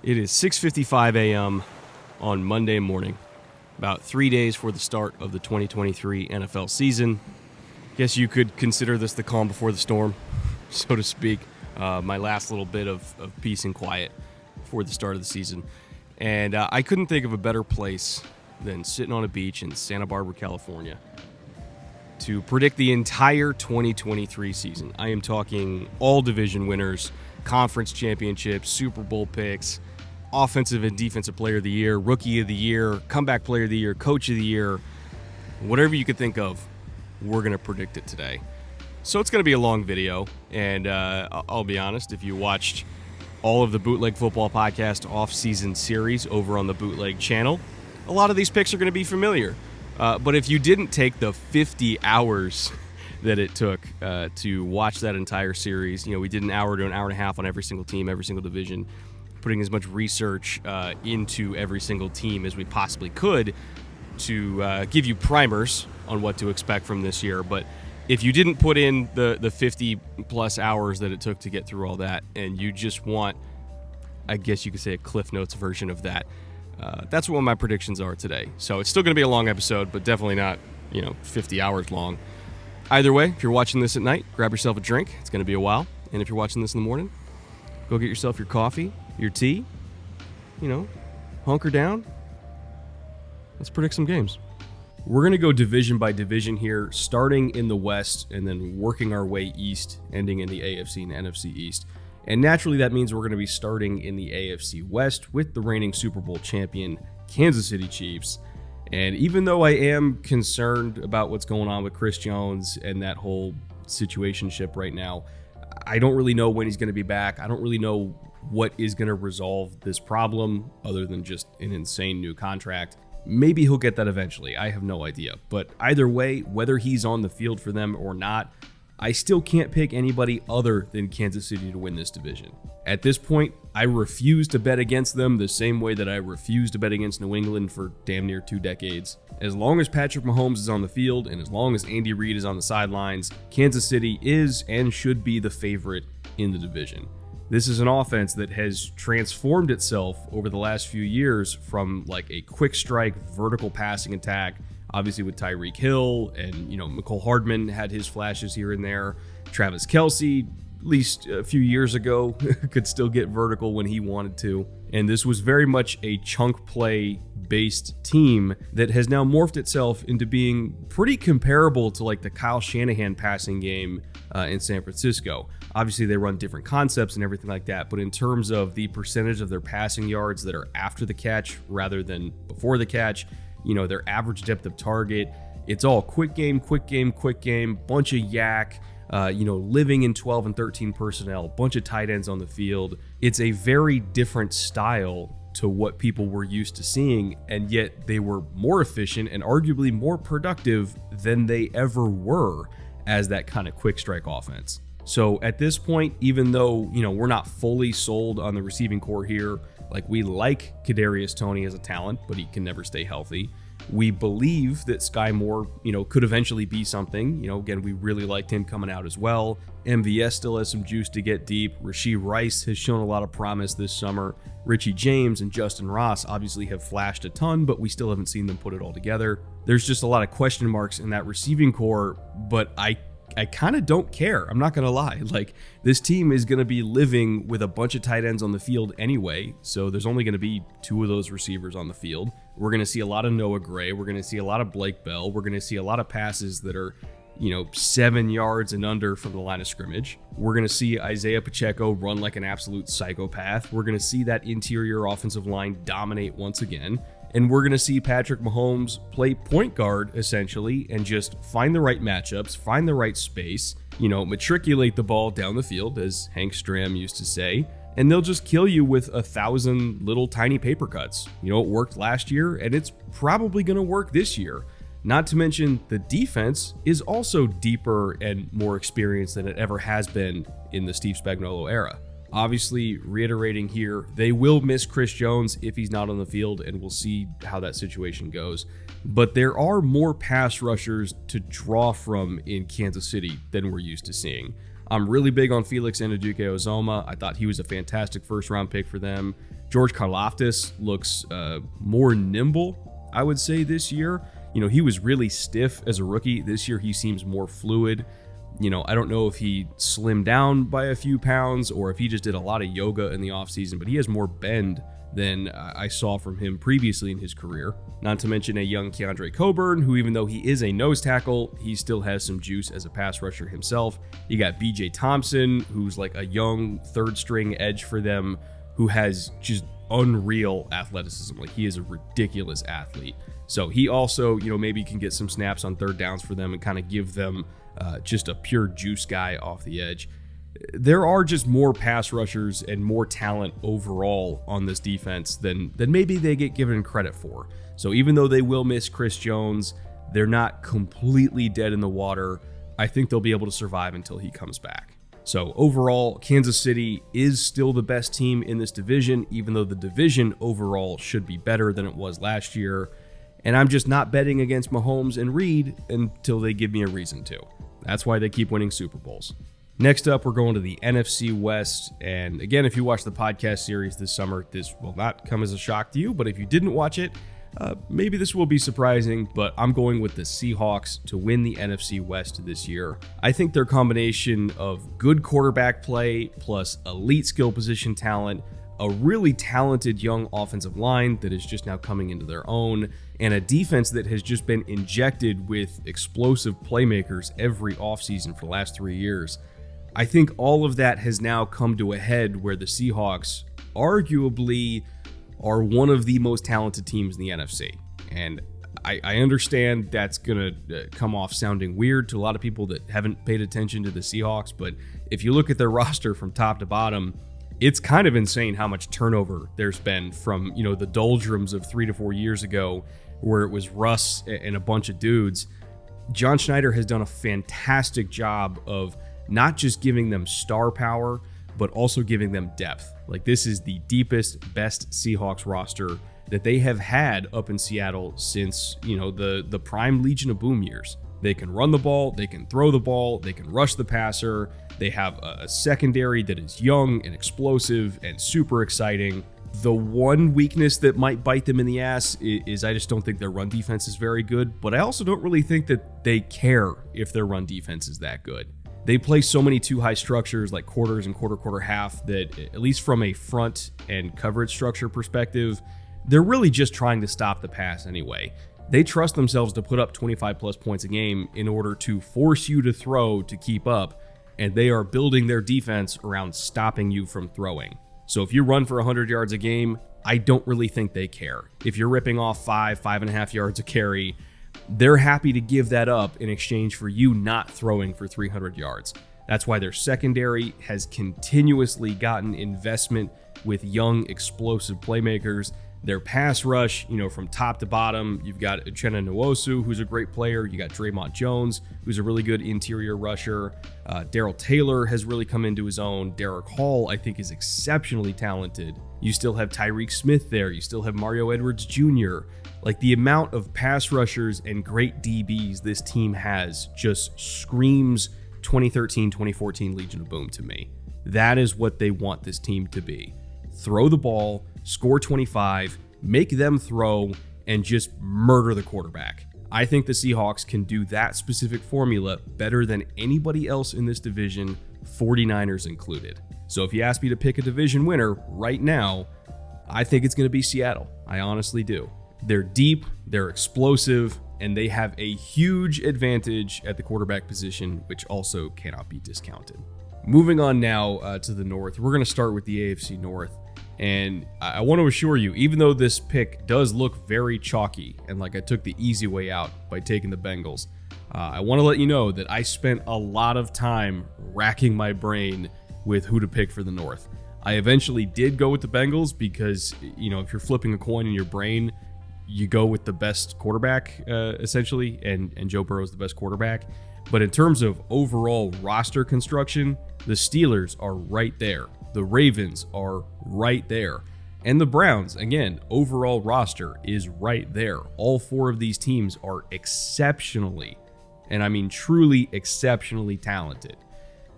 It is 6:55 a.m. on Monday morning, about 3 days for the start of the 2023 NFL season. Guess you could consider this the calm before the storm, so to speak. My last little bit of peace and quiet before the start of the season. And I couldn't think of a better place than sitting on a beach in Santa Barbara, California, to predict the entire 2023 season. I am talking all division winners, conference championships, Super Bowl picks, offensive and defensive player of the year, rookie of the year, comeback player of the year, coach of the year, whatever you could think of, we're going to predict it today. So it's going to be a long video, and I'll be honest, if you watched all of the Bootleg Football Podcast off-season series over on the Bootleg channel, a lot of these picks are going to be familiar. But if you didn't take the 50 hours that it took to watch that entire series, we did an hour to an hour and a half on every single team, every single division, putting as much research into every single team as we possibly could to give you primers on what to expect from this year. But if you didn't put in the 50-plus hours that it took to get through all that, and you just want, I guess you could say, a Cliff Notes version of that, that's what my predictions are today. So it's still going to be a long episode, but definitely not, 50 hours long. Either way, if you're watching this at night, grab yourself a drink. It's going to be a while. And if you're watching this in the morning, go get yourself your coffee, your tea, hunker down. Let's predict some games. We're going to go division by division here, starting in the West and then working our way east, ending in the AFC and NFC East. And naturally, that means we're going to be starting in the AFC West with the reigning Super Bowl champion, Kansas City Chiefs. And even though I am concerned about what's going on with Chris Jones and that whole situationship right now, I don't really know when he's going to be back. I don't really know what is going to resolve this problem other than just an insane new contract. Maybe he'll get that eventually. I have no idea. But either way, whether he's on the field for them or not, I still can't pick anybody other than Kansas City to win this division. At this point, I refuse to bet against them the same way that I refuse to bet against New England for damn near 2 decades. As long as Patrick Mahomes is on the field and as long as Andy Reid is on the sidelines, Kansas City is and should be the favorite in the division. This is an offense that has transformed itself over the last few years from like a quick strike vertical passing attack, obviously with Tyreek Hill and, Mecole Hardman had his flashes here and there. Travis Kelce, at least a few years ago, could still get vertical when he wanted to. And this was very much a chunk play based team that has now morphed itself into being pretty comparable to like the Kyle Shanahan passing game in San Francisco. Obviously, they run different concepts and everything like that, but in terms of the percentage of their passing yards that are after the catch rather than before the catch, their average depth of target, it's all quick game, bunch of yak, living in 12 and 13 personnel, bunch of tight ends on the field. It's a very different style to what people were used to seeing, and yet they were more efficient and arguably more productive than they ever were as that kind of quick strike offense. So at this point, even though, we're not fully sold on the receiving core here, like we like Kadarius Toney as a talent, but he can never stay healthy. We believe that Sky Moore, could eventually be something. Again, we really liked him coming out as well. MVS still has some juice to get deep. Rashee Rice has shown a lot of promise this summer. Richie James and Justin Ross obviously have flashed a ton, but we still haven't seen them put it all together. There's just a lot of question marks in that receiving core, but I kind of don't care. I'm not going to lie. Like, this team is going to be living with a bunch of tight ends on the field anyway, so there's only going to be 2 of those receivers on the field. We're going to see a lot of Noah Gray. We're going to see a lot of Blake Bell. We're going to see a lot of passes that are, 7 yards and under from the line of scrimmage. We're going to see Isaiah Pacheco run like an absolute psychopath. We're going to see that interior offensive line dominate once again. And we're going to see Patrick Mahomes play point guard, essentially, and just find the right matchups, find the right space, matriculate the ball down the field, as Hank Stram used to say, and they'll just kill you with 1,000 little tiny paper cuts. It worked last year, and it's probably going to work this year. Not to mention, the defense is also deeper and more experienced than it ever has been in the Steve Spagnuolo era. Obviously, reiterating here, they will miss Chris Jones if he's not on the field, and we'll see how that situation goes. But there are more pass rushers to draw from in Kansas City than we're used to seeing. I'm really big on Felix Anudike-Uzomah. I thought he was a fantastic first-round pick for them. George Karlaftis looks more nimble, I would say, this year. He was really stiff as a rookie. This year, he seems more fluid. I don't know if he slimmed down by a few pounds or if he just did a lot of yoga in the offseason, but he has more bend than I saw from him previously in his career. Not to mention a young Keandre Coburn, who, even though he is a nose tackle, he still has some juice as a pass rusher himself. You got BJ Thompson, who's like a young third string edge for them, who has just unreal athleticism. Like, he is a ridiculous athlete. So he also, maybe can get some snaps on third downs for them and kind of give them just a pure juice guy off the edge. There are just more pass rushers and more talent overall on this defense than maybe they get given credit for. So even though they will miss Chris Jones, they're not completely dead in the water. I think they'll be able to survive until he comes back. So overall, Kansas City is still the best team in this division, even though the division overall should be better than it was last year. And I'm just not betting against Mahomes and Reed until they give me a reason to. That's why they keep winning Super Bowls. Next up, we're going to the NFC West. And again, if you watch the podcast series this summer, this will not come as a shock to you. But if you didn't watch it, maybe this will be surprising. But I'm going with the Seahawks to win the NFC West this year. I think their combination of good quarterback play plus elite skill position talent, a really talented young offensive line that is just now coming into their own, and a defense that has just been injected with explosive playmakers every offseason for the last 3 years. I think all of that has now come to a head where the Seahawks arguably are one of the most talented teams in the NFC. And I understand that's going to come off sounding weird to a lot of people that haven't paid attention to the Seahawks, but if you look at their roster from top to bottom, it's kind of insane how much turnover there's been from, the doldrums of 3 to 4 years ago where it was Russ and a bunch of dudes. John Schneider has done a fantastic job of not just giving them star power, but also giving them depth. Like, this is the deepest, best Seahawks roster that they have had up in Seattle since, the prime Legion of Boom years. They can run the ball, they can throw the ball, they can rush the passer. They have a secondary that is young and explosive and super exciting. The one weakness that might bite them in the ass is I just don't think their run defense is very good, but I also don't really think that they care if their run defense is that good. They play so many too high structures like quarters and quarter half that, at least from a front and coverage structure perspective, they're really just trying to stop the pass anyway. They trust themselves to put up 25 plus points a game in order to force you to throw to keep up, and they are building their defense around stopping you from throwing. So if you run for 100 yards a game, I don't really think they care. If you're ripping off 5.5 yards a carry, they're happy to give that up in exchange for you not throwing for 300 yards. That's why their secondary has continuously gotten investment with young, explosive playmakers. Their pass rush, from top to bottom, you've got Uchenna Nwosu, who's a great player. You got Draymond Jones, who's a really good interior rusher. Darrell Taylor has really come into his own. Derek Hall, I think, is exceptionally talented. You still have Tyreek Smith there. You still have Mario Edwards Jr. Like, the amount of pass rushers and great DBs this team has just screams 2013, 2014 Legion of Boom to me. That is what they want this team to be. Throw the ball, score 25, make them throw, and just murder the quarterback. I think the Seahawks can do that specific formula better than anybody else in this division, 49ers included. So if you ask me to pick a division winner right now, I think it's going to be Seattle. I honestly do. They're deep, they're explosive, and they have a huge advantage at the quarterback position, which also cannot be discounted. Moving on now to the North, we're going to start with the AFC North. And I want to assure you, even though this pick does look very chalky and like I took the easy way out by taking the Bengals, I want to let you know that I spent a lot of time racking my brain with who to pick for the North. I eventually did go with the Bengals because, if you're flipping a coin in your brain, you go with the best quarterback, essentially, and Joe Burrow is the best quarterback. But in terms of overall roster construction, the Steelers are right there. The Ravens are right there. And the Browns, again, overall roster is right there. All four of these teams are exceptionally, and I mean truly exceptionally talented.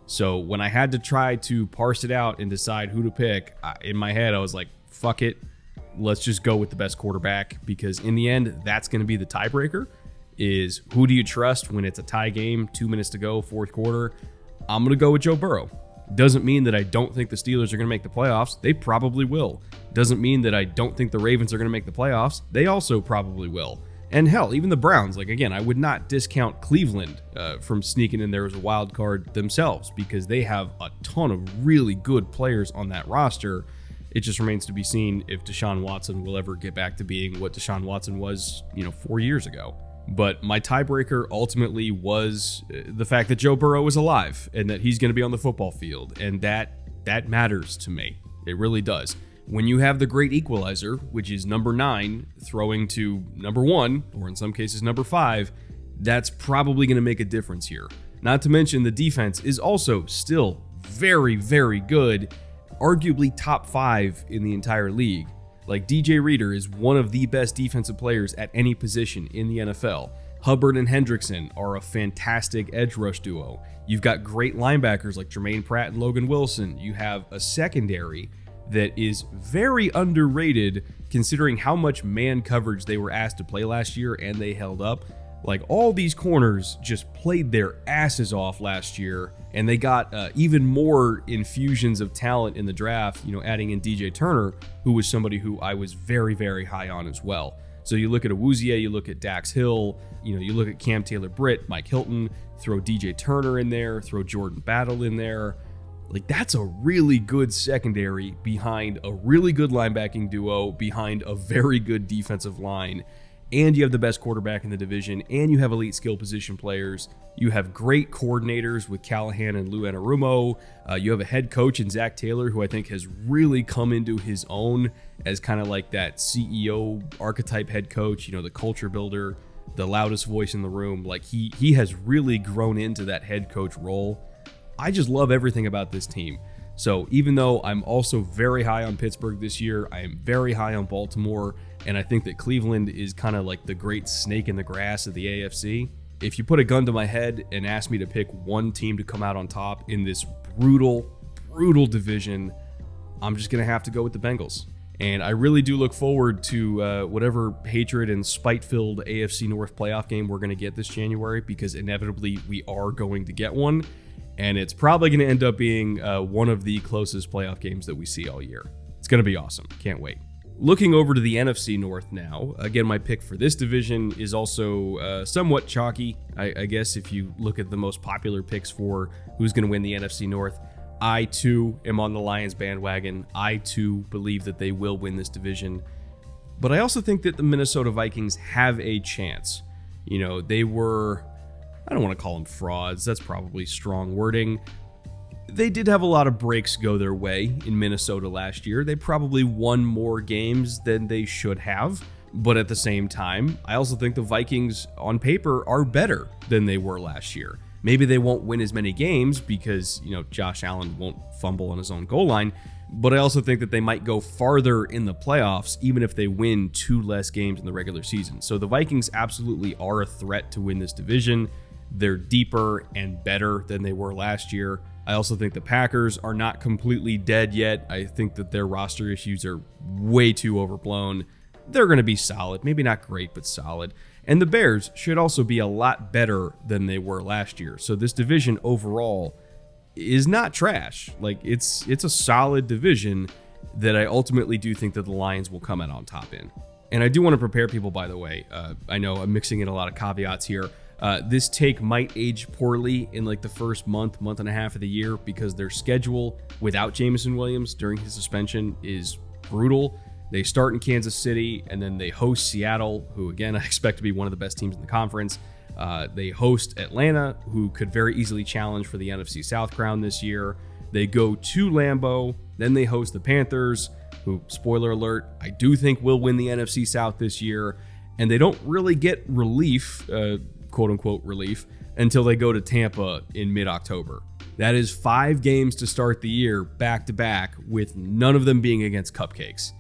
So when I had to try to parse it out and decide who to pick, in my head, I was like, fuck it. Let's just go with the best quarterback, because in the end, that's going to be the tiebreaker, is who do you trust when it's a tie game, 2 minutes to go, fourth quarter? I'm going to go with Joe Burrow. Doesn't mean that I don't think the Steelers are going to make the playoffs. They probably will. Doesn't mean that I don't think the Ravens are going to make the playoffs. They also probably will. And hell, even the Browns, like, again, I would not discount Cleveland from sneaking in there as a wild card themselves, because they have a ton of really good players on that roster. It just remains to be seen if Deshaun Watson will ever get back to being what Deshaun Watson was, 4 years ago. But my tiebreaker ultimately was the fact that Joe Burrow is alive and that he's going to be on the football field. And that matters to me. It really does. When you have the great equalizer, which is number 9, throwing to number 1, or in some cases number 5, that's probably going to make a difference here. Not to mention the defense is also still very, very good, arguably top 5 in the entire league. Like, DJ Reader is one of the best defensive players at any position in the NFL. Hubbard and Hendrickson are a fantastic edge rush duo. You've got great linebackers like Jermaine Pratt and Logan Wilson. You have a secondary that is very underrated considering how much man coverage they were asked to play last year, and they held up. Like, all these corners just played their asses off last year, and they got even more infusions of talent in the draft, adding in DJ Turner, who was somebody who I was very, very high on as well. So you look at Awuzie, you look at Dax Hill, you look at Cam Taylor-Britt, Mike Hilton, throw DJ Turner in there, throw Jordan Battle in there. Like, that's a really good secondary behind a really good linebacking duo, behind a very good defensive line. And you have the best quarterback in the division, and you have elite skill position players. You have great coordinators with Callahan and Lou Anarumo. You have a head coach in Zach Taylor, who I think has really come into his own as kind of like that CEO archetype head coach, the culture builder, the loudest voice in the room. Like, he has really grown into that head coach role. I just love everything about this team. So even though I'm also very high on Pittsburgh this year, I am very high on Baltimore, and I think that Cleveland is kind of like the great snake in the grass of the AFC. If you put a gun to my head and ask me to pick one team to come out on top in this brutal, brutal division, I'm just going to have to go with the Bengals. And I really do look forward to whatever hatred and spite-filled AFC North playoff game we're going to get this January, because inevitably we are going to get one. And it's probably going to end up being one of the closest playoff games that we see all year. It's going to be awesome. Can't wait. Looking over to the NFC North now, again, my pick for this division is also somewhat chalky. I guess if you look at the most popular picks for who's going to win the NFC North, I too am on the Lions bandwagon. I too believe that they will win this division. But I also think that the Minnesota Vikings have a chance. They were, I don't want to call them frauds. That's probably strong wording. They did have a lot of breaks go their way in Minnesota last year. They probably won more games than they should have. But at the same time, I also think the Vikings on paper are better than they were last year. Maybe they won't win as many games because, Josh Allen won't fumble on his own goal line. But I also think that they might go farther in the playoffs, even if they win 2 less games in the regular season. So the Vikings absolutely are a threat to win this division. They're deeper and better than they were last year. I also think the Packers are not completely dead yet. I think that their roster issues are way too overblown. They're going to be solid. Maybe not great, but solid. And the Bears should also be a lot better than they were last year. So this division overall is not trash. Like, it's a solid division that I ultimately do think that the Lions will come out on top in. And I do want to prepare people, by the way. I know I'm mixing in a lot of caveats here. This take might age poorly in like the first month and a half of the year, because their schedule without Jameson Williams during his suspension is brutal. They start in Kansas City, and then they host Seattle, who again I expect to be one of the best teams in the conference. They host Atlanta, who could very easily challenge for the NFC South crown this year. They go to Lambeau, then they host the Panthers, who, spoiler alert, I do think will win the NFC South this year. And they don't really get relief, quote-unquote relief, until they go to Tampa in mid-October. That is 5 games to start the year back-to-back, with none of them being against cupcakes.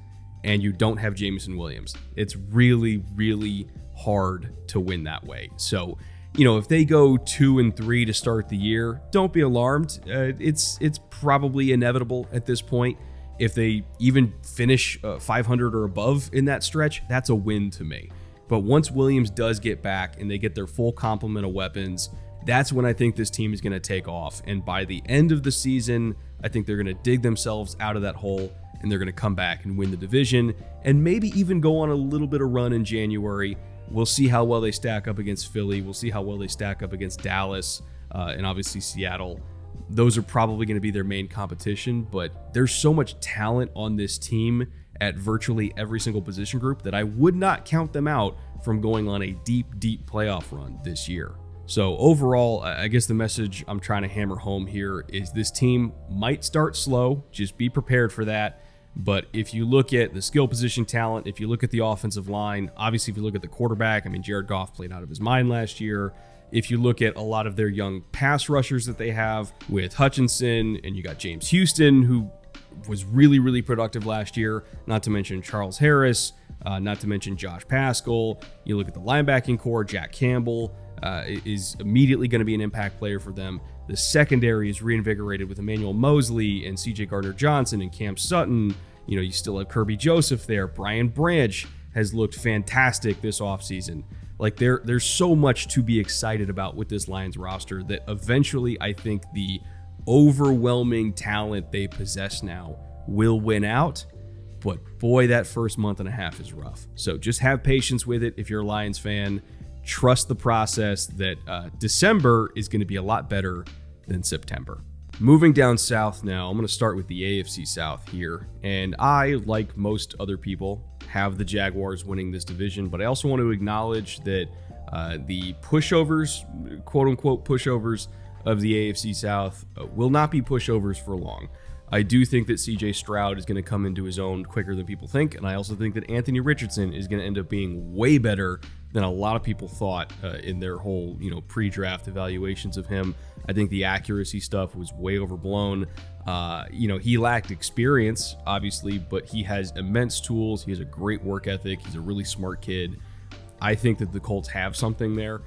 And you don't have Jameson Williams. It's really, really hard to win that way. So if they go 2-3 to start the year, don't be alarmed. It's probably inevitable at this point. If they even finish 500 or above in that stretch, that's a win to me. But once Williams does get back and they get their full complement of weapons, that's when I think this team is going to take off. And by the end of the season, I think they're going to dig themselves out of that hole and they're going to come back and win the division and maybe even go on a little bit of run in January. We'll see how well they stack up against Philly. We'll see how well they stack up against Dallas and obviously Seattle. Those are probably going to be their main competition, but there's so much talent on this team at virtually every single position group that I would not count them out from going on a deep playoff run this year. So overall, I guess the message I'm trying to hammer home here is this team might start slow. Just be prepared for that. But if you look at the skill position talent, if you look at the offensive line, obviously if you look at the quarterback, Jared Goff played out of his mind last year. If you look at a lot of their young pass rushers that they have with Hutchinson, and you got James Houston, who was really productive last year, not to mention Charles Harris, not to mention Josh Paschal. You look at the linebacking core, Jack Campbell is immediately going to be an impact player for them. The secondary is reinvigorated with Emmanuel Mosley and CJ Gardner-Johnson and Cam Sutton. You still have Kirby Joseph there. Brian Branch has looked fantastic this offseason. Like there's so much to be excited about with this Lions roster that eventually I think the overwhelming talent they possess now will win out. But boy, that first month and a half is rough. So just have patience with it if you're a Lions fan. Trust the process that December is going to be a lot better than September. Moving down south now, I'm going to start with the AFC South here. And I, like most other people, have the Jaguars winning this division, but I also want to acknowledge that the pushovers, quote unquote pushovers of the AFC South will not be pushovers for long. I do think that CJ Stroud is going to come into his own quicker than people think, and I also think that Anthony Richardson is going to end up being way better than a lot of people thought in their whole, pre-draft evaluations of him. I think the accuracy stuff was way overblown. He lacked experience, obviously, but he has immense tools. He has a great work ethic. He's a really smart kid. I think that the Colts have something there.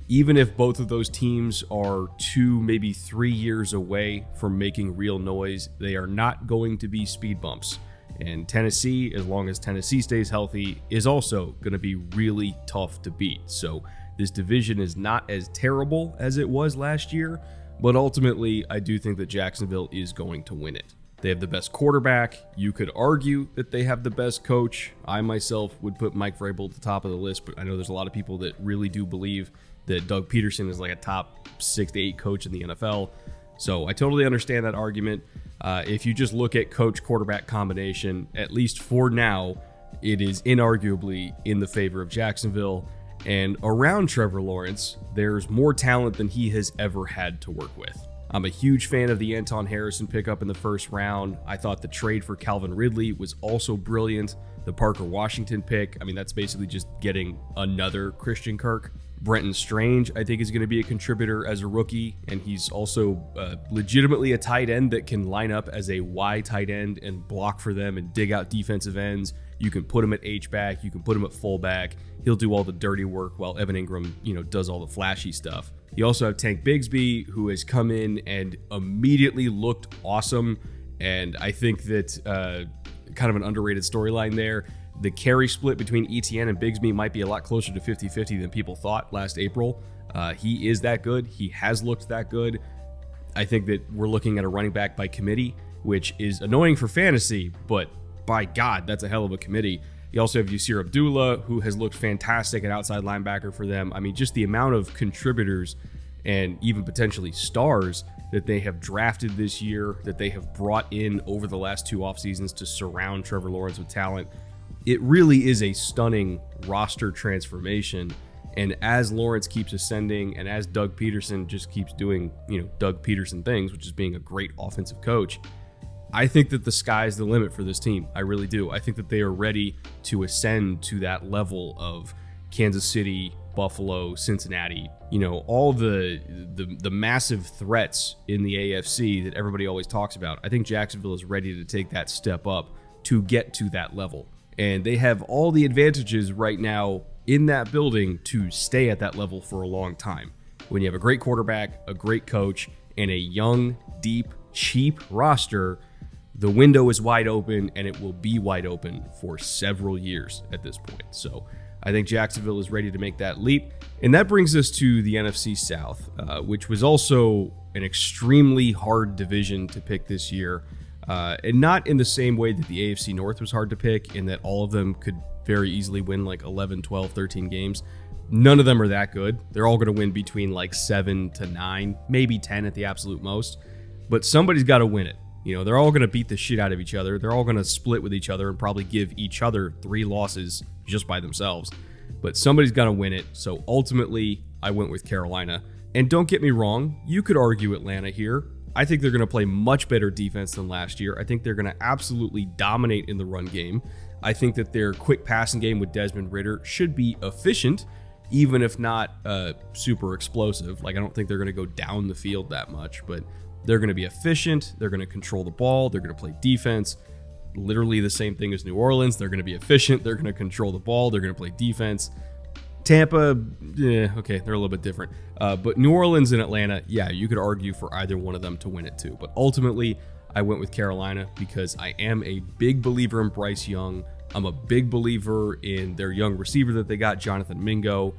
Even if both of those teams are 2, maybe 3 years away from making real noise, they are not going to be speed bumps. And Tennessee, as long as Tennessee stays healthy, is also going to be really tough to beat. So this division is not as terrible as it was last year, but ultimately I do think that Jacksonville is going to win it. They have the best quarterback. You could argue that they have the best coach. I myself would put Mike Vrabel at the top of the list, but I know there's a lot of people that really do believe that Doug Peterson is like a top 6 to 8 coach in the NFL. So I totally understand that argument. If you just look at coach-quarterback combination, at least for now, it is inarguably in the favor of Jacksonville. And around Trevor Lawrence, there's more talent than he has ever had to work with. I'm a huge fan of the Anton Harrison pickup in the first round. I thought the trade for Calvin Ridley was also brilliant. The Parker Washington pick, that's basically just getting another Christian Kirk. Brenton Strange, I think, is going to be a contributor as a rookie, and he's also legitimately a tight end that can line up as a Y tight end and block for them and dig out defensive ends. You can put him at H-back, you can put him at fullback. He'll do all the dirty work while Evan Ingram, does all the flashy stuff. You also have Tank Bigsby, who has come in and immediately looked awesome, and I think that kind of an underrated storyline there. The carry split between ETN and Bigsby might be a lot closer to 50-50 than people thought last April. He is that good. He has looked that good. I think that we're looking at a running back by committee, which is annoying for fantasy, but by God, that's a hell of a committee. You also have Yasir Abdullah, who has looked fantastic at outside linebacker for them. Just the amount of contributors and even potentially stars that they have drafted this year, that they have brought in over the last 2 off seasons to surround Trevor Lawrence with talent. It really is a stunning roster transformation. And as Lawrence keeps ascending and as Doug Peterson just keeps doing, Doug Peterson things, which is being a great offensive coach, I think that the sky's the limit for this team. I really do. I think that they are ready to ascend to that level of Kansas City, Buffalo, Cincinnati, all the massive threats in the AFC that everybody always talks about. I think Jacksonville is ready to take that step up to get to that level. And they have all the advantages right now in that building to stay at that level for a long time. When you have a great quarterback, a great coach, and a young, deep, cheap roster, the window is wide open, and it will be wide open for several years at this point. So I think Jacksonville is ready to make that leap. And that brings us to the NFC South, which was also an extremely hard division to pick this year. And not in the same way that the AFC North was hard to pick, in that all of them could very easily win like 11, 12, 13 games. None of them are that good. They're all going to win between like 7 to 9, maybe 10 at the absolute most. But somebody's got to win it. You know, they're all going to beat the shit out of each other. They're all going to split with each other and probably give each other 3 losses just by themselves. But somebody's got to win it. So ultimately, I went with Carolina. And don't get me wrong, you could argue Atlanta here. I think they're going to play much better defense than last year. I think they're going to absolutely dominate in the run game. I think that their quick passing game with Desmond Ridder should be efficient, even if not super explosive. Like, I don't think they're going to go down the field that much, but they're going to be efficient. They're going to control the ball. They're going to play defense. Literally the same thing as New Orleans. They're going to be efficient. They're going to control the ball. They're going to play defense. Tampa, okay, they're a little bit different. But New Orleans and Atlanta, yeah, you could argue for either one of them to win it too. But ultimately, I went with Carolina because I am a big believer in Bryce Young. I'm a big believer in their young receiver that they got, Jonathan Mingo.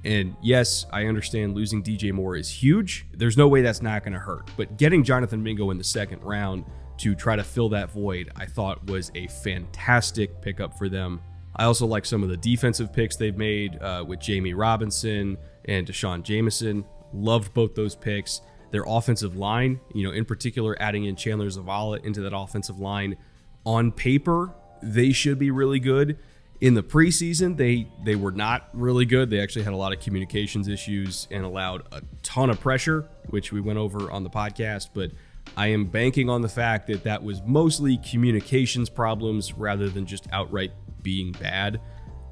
And yes, I understand losing DJ Moore is huge. There's no way that's not going to hurt. But getting Jonathan Mingo in the second round to try to fill that void, I thought was a fantastic pickup for them. I also like some of the defensive picks they've made with Jamie Robinson and Deshaun Jameson. Loved both those picks. Their offensive line, in particular, adding in Chandler Zavala into that offensive line. On paper, they should be really good. In the preseason, they were not really good. They actually had a lot of communications issues and allowed a ton of pressure, which we went over on the podcast. But I am banking on the fact that that was mostly communications problems rather than just outright being bad.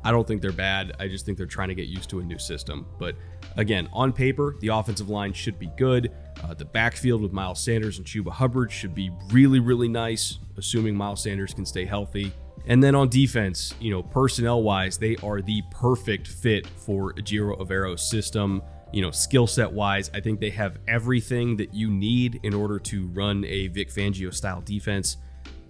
I don't think they're bad. I just think they're trying to get used to a new system. But again, on paper, the offensive line should be good. The backfield with Miles Sanders and Chuba Hubbard should be really, really nice, assuming Miles Sanders can stay healthy. And then on defense, personnel-wise, they are the perfect fit for Ejiro Evero's system. Skill set-wise, I think they have everything that you need in order to run a Vic Fangio-style defense.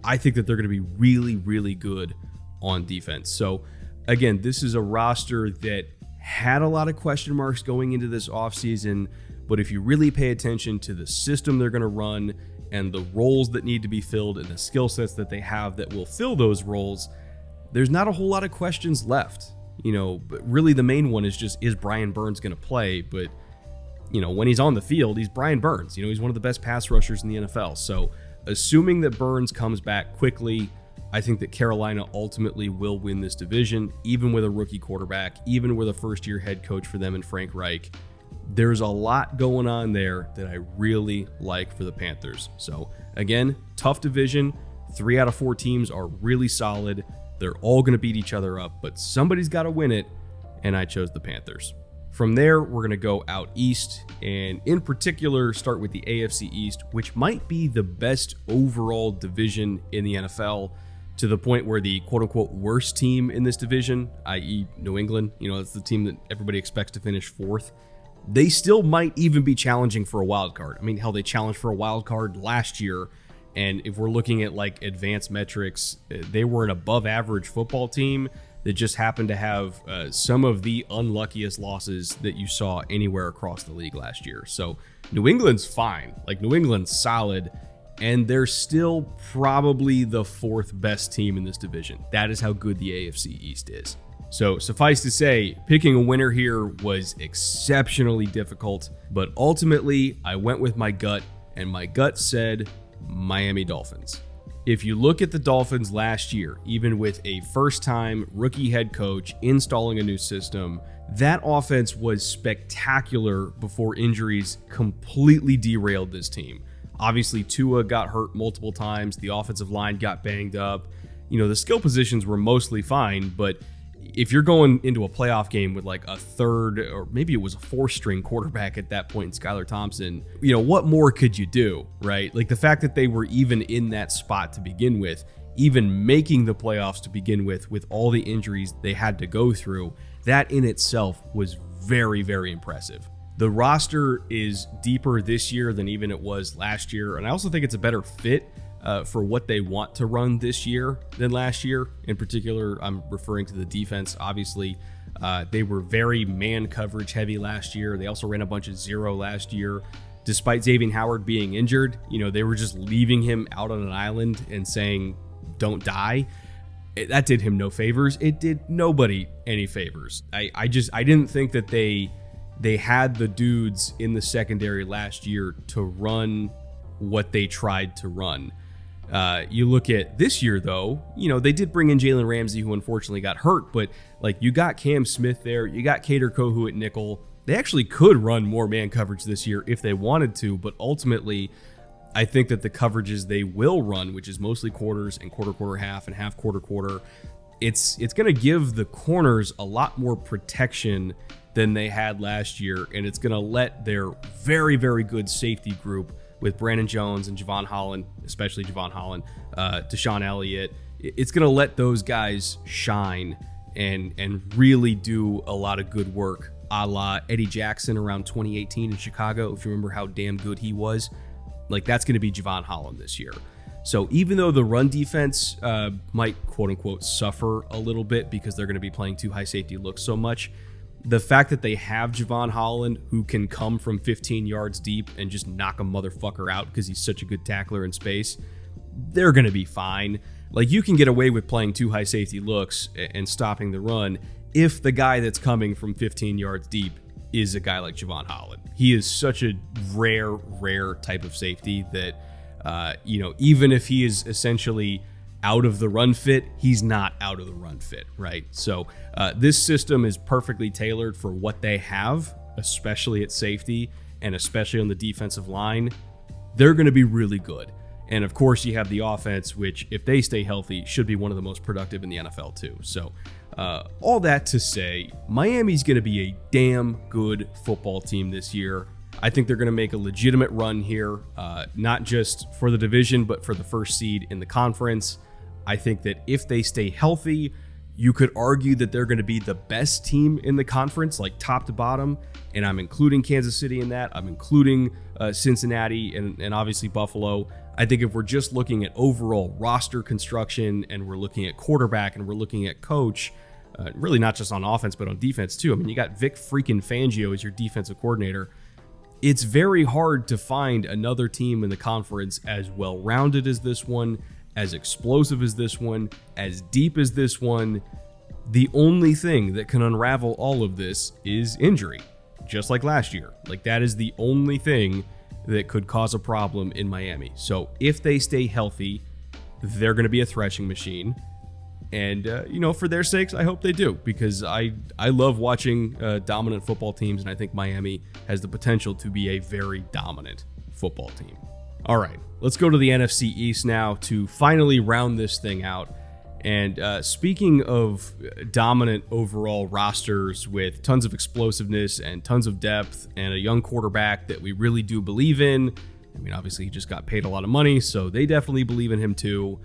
I think that they're going to be really, really good on defense. So, again, this is a roster that had a lot of question marks going into this offseason, but if you really pay attention to the system they're going to run and the roles that need to be filled and the skill sets that they have that will fill those roles, there's not a whole lot of questions left. But really the main one is just, is Brian Burns going to play? But, when he's on the field, he's Brian Burns. He's one of the best pass rushers in the NFL. So assuming that Burns comes back quickly, I think that Carolina ultimately will win this division, even with a rookie quarterback, even with a first-year head coach for them in Frank Reich. There's a lot going on there that I really like for the Panthers. So again, tough division. 3 out of 4 teams are really solid. They're all going to beat each other up, but somebody's got to win it, and I chose the Panthers. From there, we're going to go out east, and in particular, start with the AFC East, which might be the best overall division in the NFL, to the point where the quote-unquote worst team in this division, i.e. New England, it's the team that everybody expects to finish 4th, they still might even be challenging for a wild card. I mean, hell, they challenged for a wild card last year, and if we're looking at like advanced metrics, they were an above average football team that just happened to have some of the unluckiest losses that you saw anywhere across the league last year. So New England's fine. Like, New England's solid, and they're still probably the 4th best team in this division. That is how good the AFC East is. So suffice to say, picking a winner here was exceptionally difficult, but ultimately I went with my gut, and my gut said Miami Dolphins. If you look at the Dolphins last year, even with a first-time rookie head coach installing a new system, that offense was spectacular before injuries completely derailed this team. Obviously, Tua got hurt multiple times. The offensive line got banged up. The skill positions were mostly fine, but if you're going into a playoff game with like a 3rd, or maybe it was a 4th-string quarterback at that point in Skylar Thompson, what more could you do, right? Like, the fact that they were even in that spot to begin with even making the playoffs to begin with all the injuries they had to go through. That in itself was very, very impressive. The roster is deeper this year than even it was last year, and I also think it's a better fit for what they want to run this year than last year. In particular, I'm referring to the defense. Obviously, they were very man coverage heavy last year. They also ran a bunch of zero last year. Despite Xavier Howard being injured, they were just leaving him out on an island and saying, don't die. That did him no favors. It did nobody any favors. I didn't think that they had the dudes in the secondary last year to run what they tried to run. You look at this year, though, they did bring in Jalen Ramsey, who unfortunately got hurt, but like you got Cam Smith there, you got Kader Kohu at nickel. They actually could run more man coverage this year if they wanted to, but ultimately, I think that the coverages they will run, which is mostly quarters and quarter half and half quarter, it's going to give the corners a lot more protection than they had last year, and it's going to let their very, very good safety group with Brandon Jones and Javon Holland, especially Javon Holland, Deshaun Elliott, it's going to let those guys shine and really do a lot of good work, a la Eddie Jackson around 2018 in Chicago, if you remember how damn good he was. Like, that's going to be Javon Holland this year. So even though the run defense might, quote-unquote, suffer a little bit because they're going to be playing two high safety looks so much, the fact that they have Javon Holland, who can come from 15 yards deep and just knock a motherfucker out because he's such a good tackler in space, they're going to be fine. Like, you can get away with playing two high safety looks and stopping the run if the guy that's coming from 15 yards deep is a guy like Javon Holland. He is such a rare type of safety that, even if he is essentially out of the run fit, he's not out of the run fit, right? So this system is perfectly tailored for what they have, especially at safety and especially on the defensive line. They're going to be really good. And of course, you have the offense, which, if they stay healthy, should be one of the most productive in the NFL too. So all that to say, Miami's going to be a damn good football team this year. I think they're going to make a legitimate run here, not just for the division, but for the first seed in the conference. I think that if they stay healthy, you could argue that they're going to be the best team in the conference, like top to bottom. And I'm including Kansas City in that. I'm including Cincinnati and obviously Buffalo. I think if we're just looking at overall roster construction and we're looking at quarterback and we're looking at coach, really not just on offense, but on defense too. I mean, you got Vic freaking Fangio as your defensive coordinator. It's very hard to find another team in the conference as well-rounded as this one, as explosive as this one, as deep as this one. The only thing that can unravel all of this is injury, just like last year. Like, that is the only thing that could cause a problem in Miami. So if they stay healthy, they're going to be a threshing machine. And, for their sakes, I hope they do, because I love watching dominant football teams, and I think Miami has the potential to be a very dominant football team. All right, let's go to the NFC East now to finally round this thing out. And speaking of dominant overall rosters with tons of explosiveness and tons of depth and a young quarterback that we really do believe in, I mean, obviously he just got paid a lot of money, so they definitely believe in him too.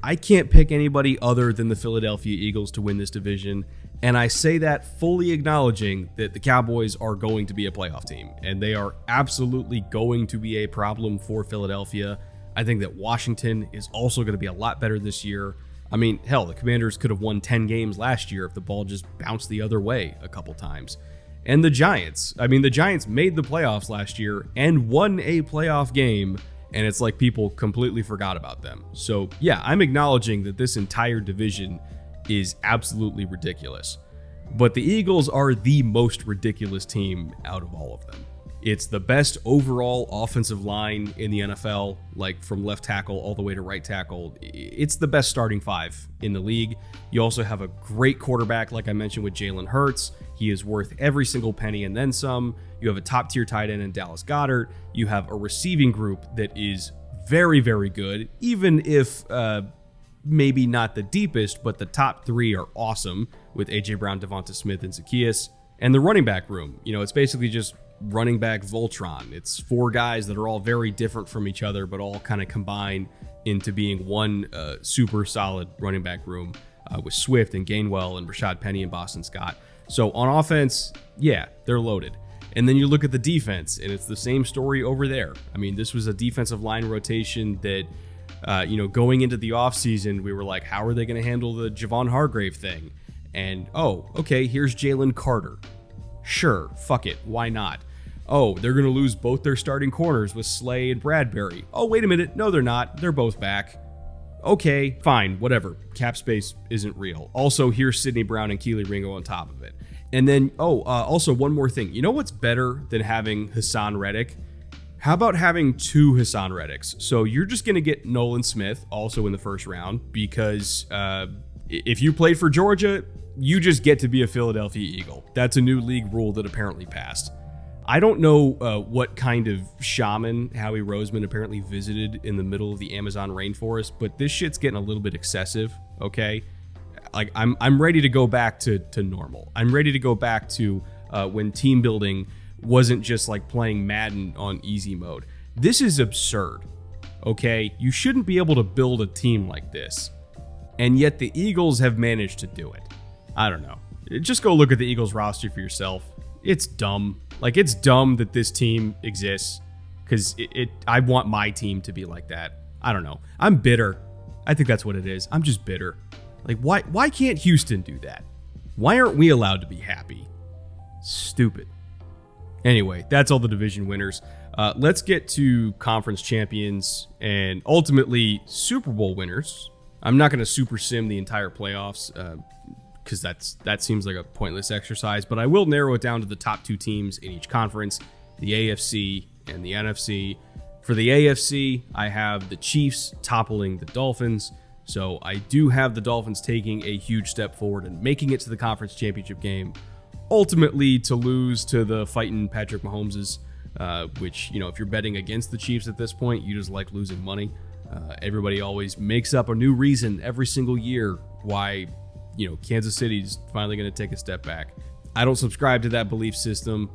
I can't pick anybody other than the Philadelphia Eagles to win this division, and I say that fully acknowledging that the Cowboys are going to be a playoff team, and they are absolutely going to be a problem for Philadelphia. I think that Washington is also going to be a lot better this year. I mean, hell, the Commanders could have won 10 games last year if the ball just bounced the other way a couple times. And the Giants. I mean, the Giants made the playoffs last year and won a playoff game, and it's like people completely forgot about them. So, yeah, I'm acknowledging that this entire division is absolutely ridiculous. But the Eagles are the most ridiculous team out of all of them. It's the best overall offensive line in the NFL, like from left tackle all the way to right tackle. It's the best starting five in the league. You also have a great quarterback, like I mentioned, with Jalen Hurts. He is worth every single penny and then some. You have a top-tier tight end in Dallas Goedert. You have a receiving group that is very, very good, even if maybe not the deepest, but the top three are awesome with A.J. Brown, Devonta Smith, and Zacchaeus. And the running back room, it's basically just running back Voltron. It's four guys that are all very different from each other, but all kind of combine into being one super solid running back room with Swift and Gainwell and Rashad Penny and Boston Scott. So on offense, yeah, they're loaded. And then you look at the defense, and it's the same story over there. I mean, this was a defensive line rotation that, going into the offseason, we were like, how are they going to handle the Javon Hargrave thing? And, oh, okay, here's Jalen Carter. Sure, fuck it, why not? Oh, they're going to lose both their starting corners with Slay and Bradbury. Oh, wait a minute, no, they're not. They're both back. Okay, fine, whatever. Cap space isn't real. Also, here's Sidney Brown and Keely Ringo on top of it. And then, also one more thing. You know what's better than having Hassan Reddick? How about having two Hassan Reddicks? So you're just going to get Nolan Smith also in the first round because if you played for Georgia, you just get to be a Philadelphia Eagle. That's a new league rule that apparently passed. I don't know what kind of shaman Howie Roseman apparently visited in the middle of the Amazon rainforest, but this shit's getting a little bit excessive, okay? Like, I'm ready to go back to normal. I'm ready to go back to when team building wasn't just like playing Madden on easy mode. This is absurd, okay? You shouldn't be able to build a team like this. And yet the Eagles have managed to do it. I don't know. Just go look at the Eagles roster for yourself. It's dumb. Like, it's dumb that this team exists because I want my team to be like that. I don't know. I'm bitter. I think that's what it is. I'm just bitter. Like, why can't Houston do that? Why aren't we allowed to be happy? Stupid. Anyway, that's all the division winners. Let's get to conference champions and ultimately Super Bowl winners. I'm not going to super sim the entire playoffs because that seems like a pointless exercise, but I will narrow it down to the top two teams in each conference, the AFC and the NFC. For the AFC, I have the Chiefs toppling the Dolphins. So I do have the Dolphins taking a huge step forward and making it to the conference championship game, ultimately to lose to the fighting Patrick Mahomeses, which, if you're betting against the Chiefs at this point, you just like losing money. Everybody always makes up a new reason every single year why, Kansas City's finally going to take a step back. I don't subscribe to that belief system.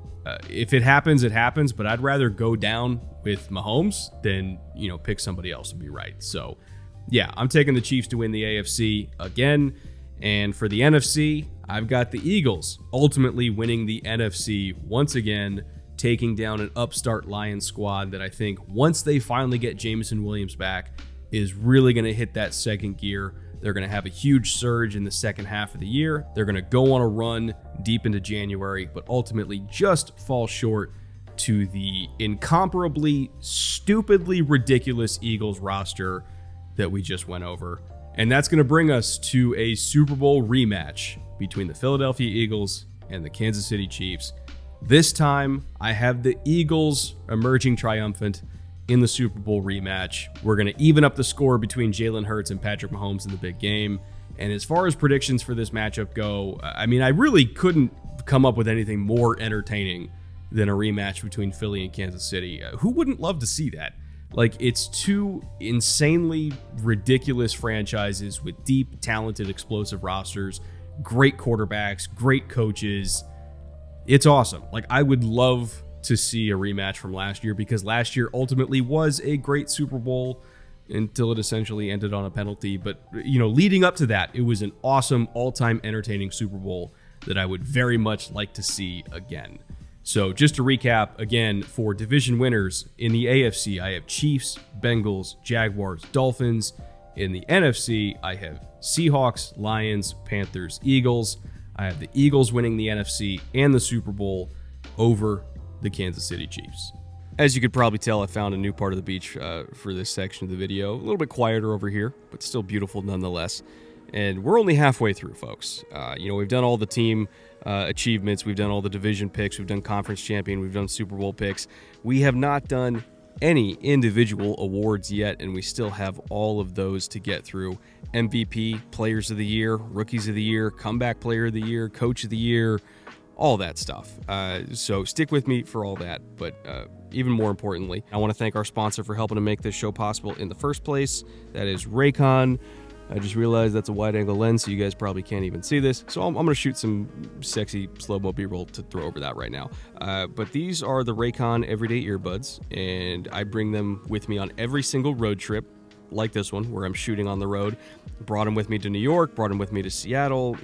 If it happens, it happens, but I'd rather go down with Mahomes than, pick somebody else to be right. So, yeah, I'm taking the Chiefs to win the AFC again. And for the NFC, I've got the Eagles ultimately winning the NFC once again, taking down an upstart Lions squad that I think once they finally get Jameson Williams back is really going to hit that second gear. They're going to have a huge surge in the second half of the year. They're going to go on a run deep into January, but ultimately just fall short to the incomparably, stupidly ridiculous Eagles roster that we just went over. And that's going to bring us to a Super Bowl rematch between the Philadelphia Eagles and the Kansas City Chiefs. This time, I have the Eagles emerging triumphant in the Super Bowl rematch. We're going to even up the score between Jalen Hurts and Patrick Mahomes in the big game. And as far as predictions for this matchup go, I really couldn't come up with anything more entertaining than a rematch between Philly and Kansas City. Who wouldn't love to see that? Like, it's two insanely ridiculous franchises with deep, talented, explosive rosters, great quarterbacks, great coaches. It's awesome. Like, I would love to see a rematch from last year because last year ultimately was a great Super Bowl until it essentially ended on a penalty. But, leading up to that, it was an awesome, all-time entertaining Super Bowl that I would very much like to see again. So just to recap, again, for division winners, in the AFC, I have Chiefs, Bengals, Jaguars, Dolphins. In the NFC, I have Seahawks, Lions, Panthers, Eagles. I have the Eagles winning the NFC and the Super Bowl over the Kansas City Chiefs. As you could probably tell, I found a new part of the beach for this section of the video. A little bit quieter over here, but still beautiful nonetheless. And we're only halfway through, folks. We've done all the team achievements. We've done all the division picks. We've done conference champion. We've done Super Bowl picks. We have not done any individual awards yet, and we still have all of those to get through. MVP, Players of the Year, Rookies of the Year, Comeback Player of the Year, Coach of the Year, all that stuff. So stick with me for all that. But even more importantly, I want to thank our sponsor for helping to make this show possible in the first place. That is Raycon. I just realized that's a wide-angle lens, so you guys probably can't even see this. So I'm going to shoot some sexy slow-mo B-roll to throw over that right now. But these are the Raycon Everyday Earbuds, and I bring them with me on every single road trip. like this one where I'm shooting on the road. Brought him with me to New York, brought him with me to Seattle,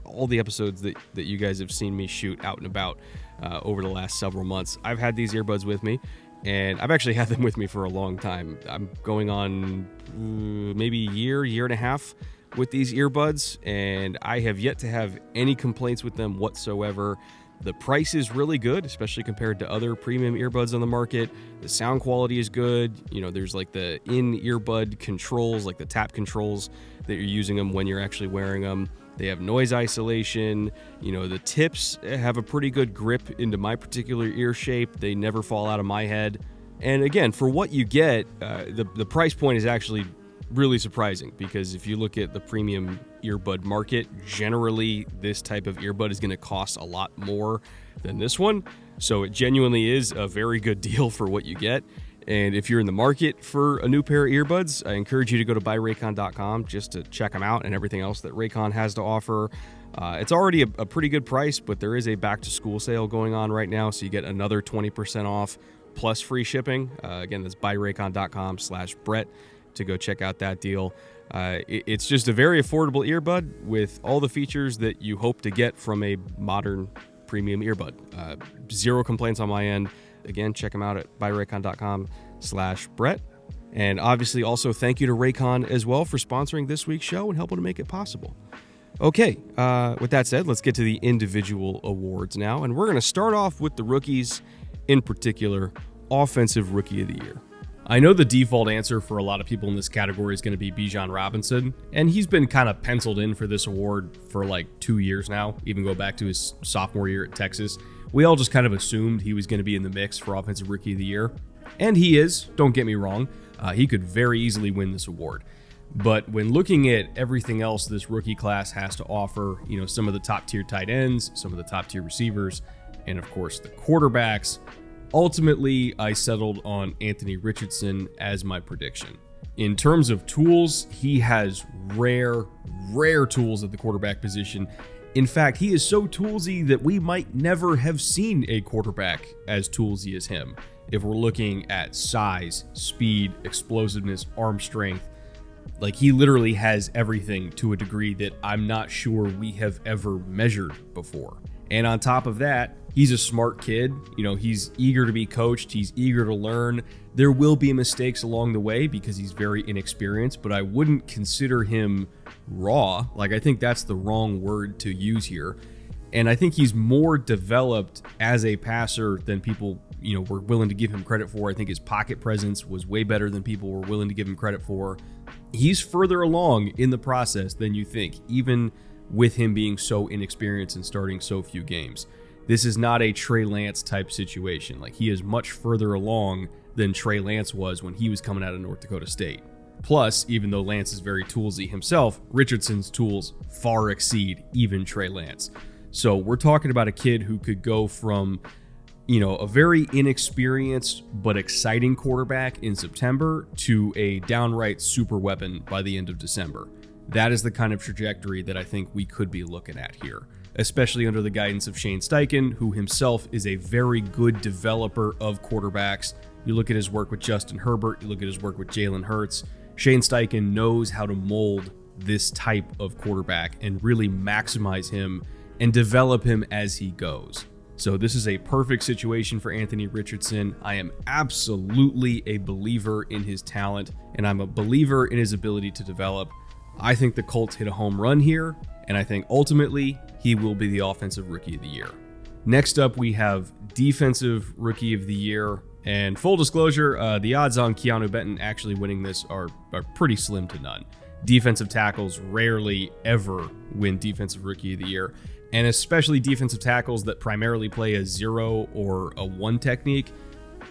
all the episodes that you guys have seen me shoot out and about over the last several months. I've had these earbuds with me, and I've actually had them with me for a long time. I'm going on maybe a year and a half with these earbuds, and I have yet to have any complaints with them whatsoever. The price is really good, especially compared to other premium earbuds on the market. The sound quality is good. There's like the in-earbud controls, like the tap controls that you're using them when you're actually wearing them. They have noise isolation. The tips have a pretty good grip into my particular ear shape. They never fall out of my head. And again, for what you get, the price point is actually really surprising, because if you look at the premium earbud market, generally this type of earbud is going to cost a lot more than this one. So it genuinely is a very good deal for what you get. And if you're in the market for a new pair of earbuds, I encourage you to go to buyraycon.com just to check them out and everything else that Raycon has to offer. It's already a pretty good price, but there is a back to school sale going on right now, so you get another 20% off plus free shipping. Again, that's buyraycon.com/Brett to go check out that deal. It's just a very affordable earbud with all the features that you hope to get from a modern premium earbud. Zero complaints on my end. Again, check them out at buyraycon.com/Brett. And obviously also thank you to Raycon as well for sponsoring this week's show and helping to make it possible. Okay, with that said, let's get to the individual awards now. And we're going to start off with the rookies, in particular, Offensive Rookie of the Year. I know the default answer for a lot of people in this category is going to be Bijan Robinson, and he's been kind of penciled in for this award for like 2 years now, even go back to his sophomore year at Texas. We all just kind of assumed he was going to be in the mix for Offensive Rookie of the Year, and he is, don't get me wrong. He could very easily win this award. But when looking at everything else this rookie class has to offer, some of the top tier tight ends, some of the top tier receivers, and of course the quarterbacks, ultimately, I settled on Anthony Richardson as my prediction. In terms of tools, he has rare tools at the quarterback position. In fact, he is so toolsy that we might never have seen a quarterback as toolsy as him. If we're looking at size, speed, explosiveness, arm strength, like he literally has everything to a degree that I'm not sure we have ever measured before. And on top of that, he's a smart kid. He's eager to be coached. He's eager to learn. There will be mistakes along the way because he's very inexperienced, but I wouldn't consider him raw. Like, I think that's the wrong word to use here. And I think he's more developed as a passer than people, were willing to give him credit for. I think his pocket presence was way better than people were willing to give him credit for. He's further along in the process than you think, even with him being so inexperienced and starting so few games. This is not a Trey Lance type situation. Like, he is much further along than Trey Lance was when he was coming out of North Dakota State. Plus, even though Lance is very toolsy himself, Richardson's tools far exceed even Trey Lance. So we're talking about a kid who could go from, a very inexperienced but exciting quarterback in September to a downright super weapon by the end of December. That is the kind of trajectory that I think we could be looking at here, especially under the guidance of Shane Steichen, who himself is a very good developer of quarterbacks. You look at his work with Justin Herbert, you look at his work with Jalen Hurts. Shane Steichen knows how to mold this type of quarterback and really maximize him and develop him as he goes. So this is a perfect situation for Anthony Richardson. I am absolutely a believer in his talent, and I'm a believer in his ability to develop. I think the Colts hit a home run here, and I think ultimately he will be the Offensive Rookie of the Year. Next up, we have Defensive Rookie of the Year. And full disclosure, the odds on Keanu Benton actually winning this are pretty slim to none. Defensive tackles rarely ever win Defensive Rookie of the Year, and especially defensive tackles that primarily play a 0 or a 1 technique.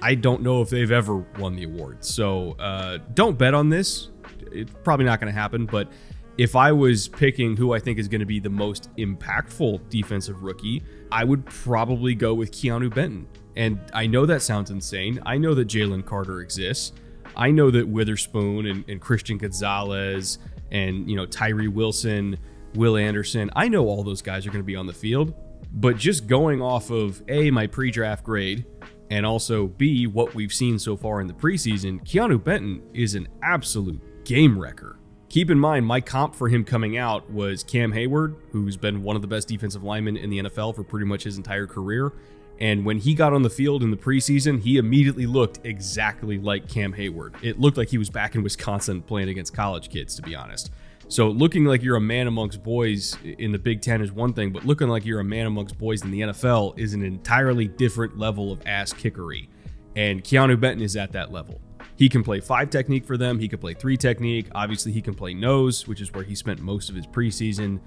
I don't know if they've ever won the award. So don't bet on this. It's probably not going to happen, but if I was picking who I think is going to be the most impactful defensive rookie, I would probably go with Keanu Benton. And I know that sounds insane. I know that Jalen Carter exists. I know that Witherspoon and Christian Gonzalez and, Tyree Wilson, Will Anderson, I know all those guys are going to be on the field. But just going off of A, my pre-draft grade, and also B, what we've seen so far in the preseason, Keanu Benton is an absolute game wrecker. Keep in mind, my comp for him coming out was Cam Hayward, who's been one of the best defensive linemen in the NFL for pretty much his entire career. And when he got on the field in the preseason, he immediately looked exactly like Cam Hayward. It looked like he was back in Wisconsin playing against college kids, to be honest. So looking like you're a man amongst boys in the Big Ten is one thing, but looking like you're a man amongst boys in the NFL is an entirely different level of ass kickery. And Keanu Benton is at that level. He can play 5 technique for them. He can play 3 technique. Obviously, he can play nose, which is where he spent most of his preseason.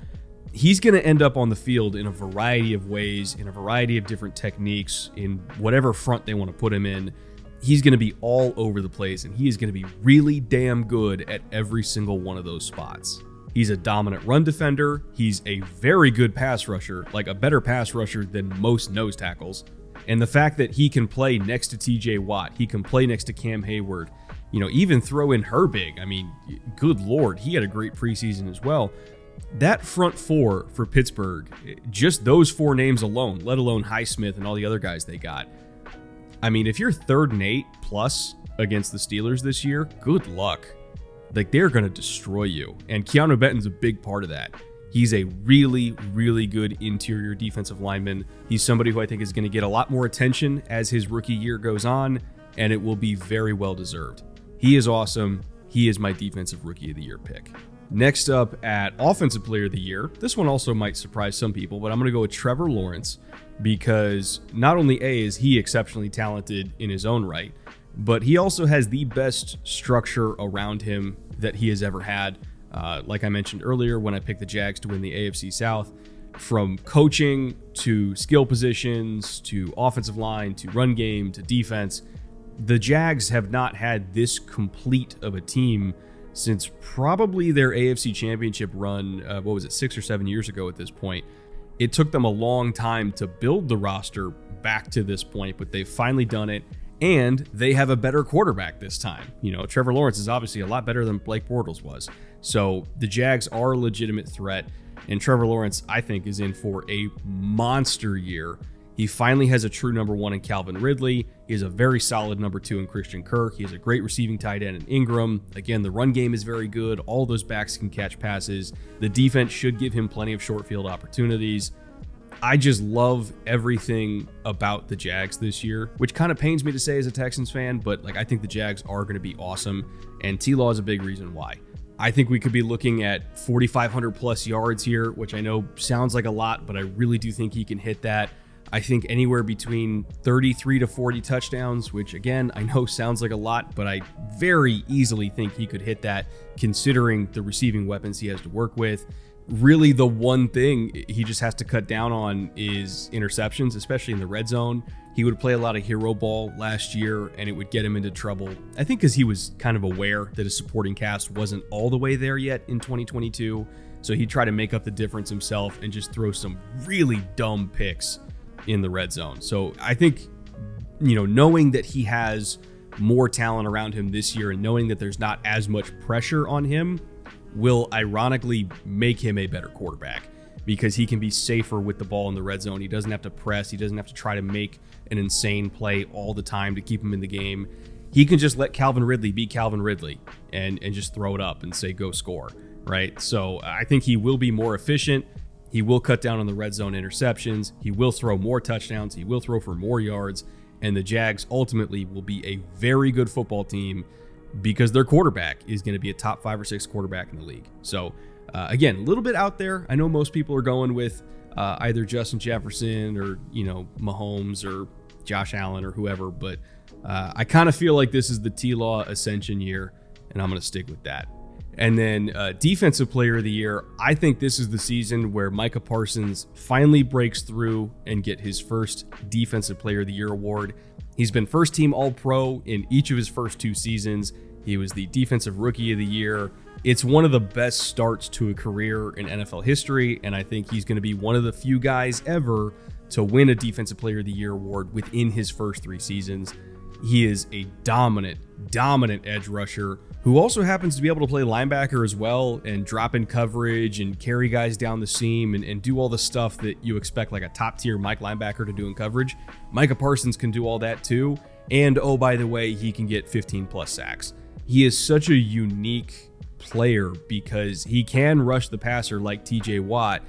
He's going to end up on the field in a variety of ways, in a variety of different techniques, in whatever front they want to put him in. He's going to be all over the place, and he is going to be really damn good at every single one of those spots. He's a dominant run defender. He's a very good pass rusher, like a better pass rusher than most nose tackles. And the fact that he can play next to TJ Watt, he can play next to Cam Hayward, even throw in Herbig. I mean, good Lord, he had a great preseason as well. That front 4 for Pittsburgh, just those 4 names alone, let alone Highsmith and all the other guys they got. I mean, if you're 3rd and 8 plus against the Steelers this year, good luck. Like, they're going to destroy you. And Keanu Benton's a big part of that. He's a really, really good interior defensive lineman. He's somebody who I think is going to get a lot more attention as his rookie year goes on, and it will be very well deserved. He is awesome. He is my defensive rookie of the year pick. Next up at offensive player of the year, this one also might surprise some people, but I'm going to go with Trevor Lawrence because not only is he exceptionally talented in his own right, but he also has the best structure around him that he has ever had. Like I mentioned earlier, when I picked the Jags to win the AFC South, from coaching to skill positions to offensive line to run game to defense, the Jags have not had this complete of a team since probably their AFC Championship run, 6 or 7 years ago at this point. It took them a long time to build the roster back to this point, but they've finally done it, and they have a better quarterback this time. Trevor Lawrence is obviously a lot better than Blake Bortles was. So the Jags are a legitimate threat, and Trevor Lawrence, I think, is in for a monster year. He finally has a true number 1 in Calvin Ridley. He has a very solid number 2 in Christian Kirk. He has a great receiving tight end in Ingram. Again, the run game is very good. All those backs can catch passes. The defense should give him plenty of short field opportunities. I just love everything about the Jags this year, which kind of pains me to say as a Texans fan, but I think the Jags are going to be awesome, and T-Law is a big reason why. I think we could be looking at 4,500 plus yards here, which I know sounds like a lot, but I really do think he can hit that. I think anywhere between 33 to 40 touchdowns, which again, I know sounds like a lot, but I very easily think he could hit that considering the receiving weapons he has to work with. Really, the one thing he just has to cut down on is interceptions, especially in the red zone. He would play a lot of hero ball last year, and it would get him into trouble. I think because he was kind of aware that his supporting cast wasn't all the way there yet in 2022. So he'd try to make up the difference himself and just throw some really dumb picks in the red zone. So I think, knowing that he has more talent around him this year and knowing that there's not as much pressure on him will ironically make him a better quarterback because he can be safer with the ball in the red zone. He doesn't have to press. He doesn't have to try to make an insane play all the time to keep him in the game. He can just let Calvin Ridley be Calvin Ridley and just throw it up and say, go score, right? So I think he will be more efficient. He will cut down on the red zone interceptions. He will throw more touchdowns. He will throw for more yards. And the Jags ultimately will be a very good football team because their quarterback is going to be a top 5 or 6 quarterback in the league. So again, a little bit out there. I know most people are going with either Justin Jefferson or, Mahomes or Josh Allen or whoever, but I kind of feel like this is the T-Law ascension year, and I'm going to stick with that. And then defensive player of the year, I think this is the season where Micah Parsons finally breaks through and get his first defensive player of the year award. He's been first team All-Pro in each of his first 2 seasons. He was the defensive rookie of the year. It's one of the best starts to a career in NFL history, and I think he's going to be one of the few guys ever to win a defensive player of the year award within his first 3 seasons. He is a dominant edge rusher who also happens to be able to play linebacker as well and drop in coverage and carry guys down the seam and do all the stuff that you expect like a top tier Mike linebacker to do in coverage. Micah Parsons can do all that too. And oh, by the way, he can get 15 plus sacks. he is such a unique player because he can rush the passer like TJ Watt,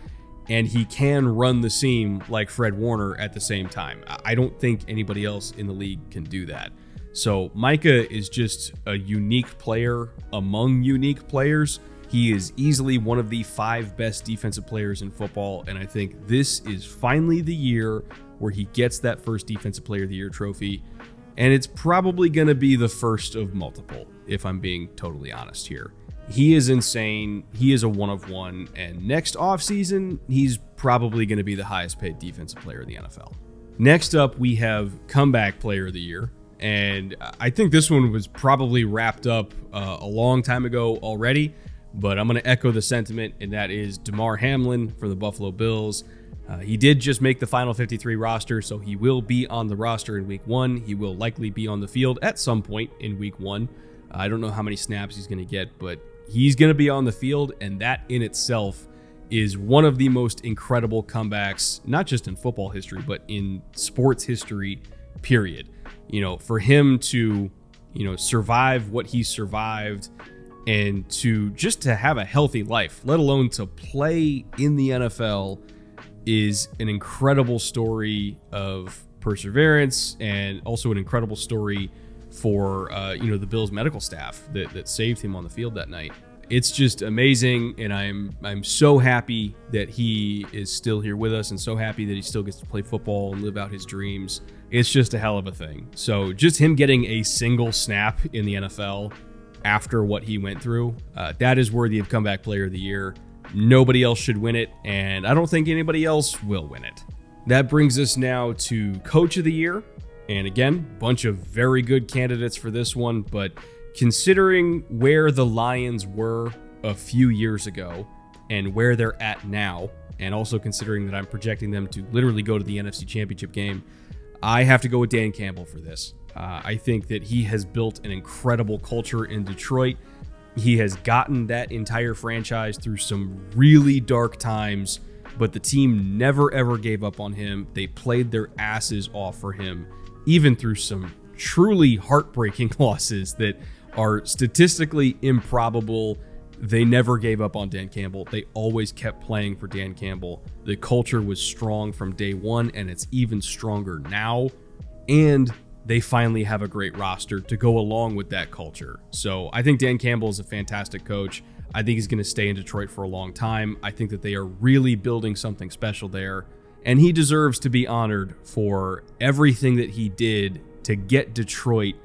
and he can run the seam like Fred Warner at the same time. I don't think anybody else in the league can do that. So Micah is just a unique player among unique players. He is easily one of the 5 best defensive players in football, and I think this is finally the year where he gets that first Defensive Player of the Year trophy, and it's probably going to be the first of multiple, if I'm being totally honest here. He is insane. He is a one of one, and next offseason, he's probably going to be the highest paid defensive player in the NFL. Next up, we have Comeback Player of the Year, and I think this one was probably wrapped up a long time ago already, but I'm going to echo the sentiment, and that is Damar Hamlin for the Buffalo Bills. He did just make the final 53 roster, so he will be on the roster in week 1. He will likely be on the field at some point in week 1. I don't know how many snaps he's going to get, but he's going to be on the field, and that in itself is one of the most incredible comebacks, not just in football history, but in sports history, period. You know, for him to, survive what he survived and to have a healthy life, let alone to play in the NFL, is an incredible story of perseverance and also an incredible story for the Bills medical staff that saved him on the field that night. It's just amazing, and I'm so happy that he is still here with us, and so happy that he still gets to play football and live out his dreams. It's just a hell of a thing. So just him getting a single snap in the NFL after what he went through, that is worthy of Comeback Player of the Year. Nobody else should win it, and I don't think anybody else will win it. That brings us now to Coach of the Year. And again, bunch of very good candidates for this one, but considering where the Lions were a few years ago and where they're at now, and also considering that I'm projecting them to literally go to the NFC Championship game, I have to go with Dan Campbell for this. I think that he has built an incredible culture in Detroit. He has gotten that entire franchise through some really dark times, but the team never ever gave up on him. They played their asses off for him, even through some truly heartbreaking losses that are statistically improbable. They never gave up on Dan Campbell. They always kept playing for Dan Campbell. The culture was strong from day one, and it's even stronger now. And they finally have a great roster to go along with that culture. So I think Dan Campbell is a fantastic coach. I think he's going to stay in Detroit for a long time. I think that they are really building something special there. And he deserves to be honored for everything that he did to get Detroit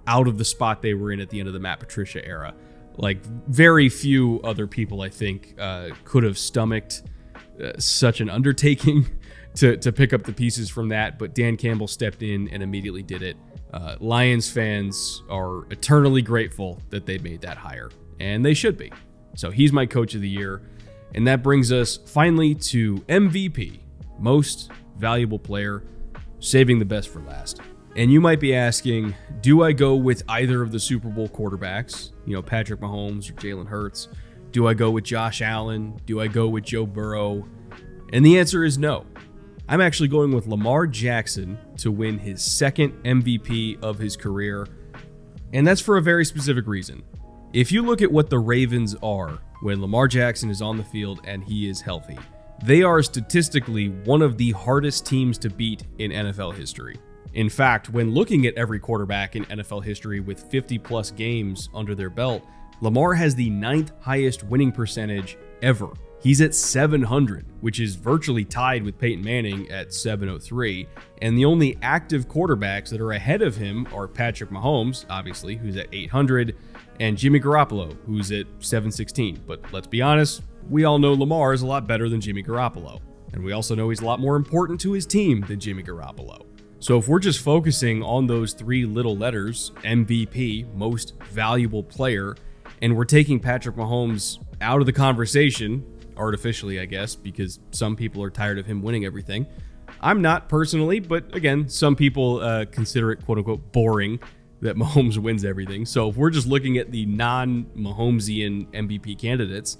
out of the spot they were in at the end of the Matt Patricia era. Like, very few other people, I think, could have stomached such an undertaking to pick up the pieces from that. But Dan Campbell stepped in and immediately did it. Lions fans are eternally grateful that they made that hire, and they should be. So he's my Coach of the Year. And that brings us finally to MVP, Most Valuable Player, saving the best for last. And you might be asking, do I go with either of the Super Bowl quarterbacks, Patrick Mahomes or Jalen Hurts? Do I go with Josh Allen? Do I go with Joe Burrow? And the answer is no. I'm actually going with Lamar Jackson to win his second MVP of his career. And that's for a very specific reason. If you look at what the Ravens are when Lamar Jackson is on the field and he is healthy, they are statistically one of the hardest teams to beat in NFL history. In fact, when looking at every quarterback in NFL history with 50-plus games under their belt, Lamar has the 9th highest winning percentage ever. He's at 700, which is virtually tied with Peyton Manning at 703. And the only active quarterbacks that are ahead of him are Patrick Mahomes, obviously, who's at 800, and Jimmy Garoppolo, who's at 716. But let's be honest, we all know Lamar is a lot better than Jimmy Garoppolo. And we also know he's a lot more important to his team than Jimmy Garoppolo. So if we're just focusing on those 3 little letters, MVP, Most Valuable Player, and we're taking Patrick Mahomes out of the conversation, artificially, I guess, because some people are tired of him winning everything. I'm not personally, but again, some people consider it quote-unquote boring that Mahomes wins everything. So if we're just looking at the non-Mahomesian MVP candidates,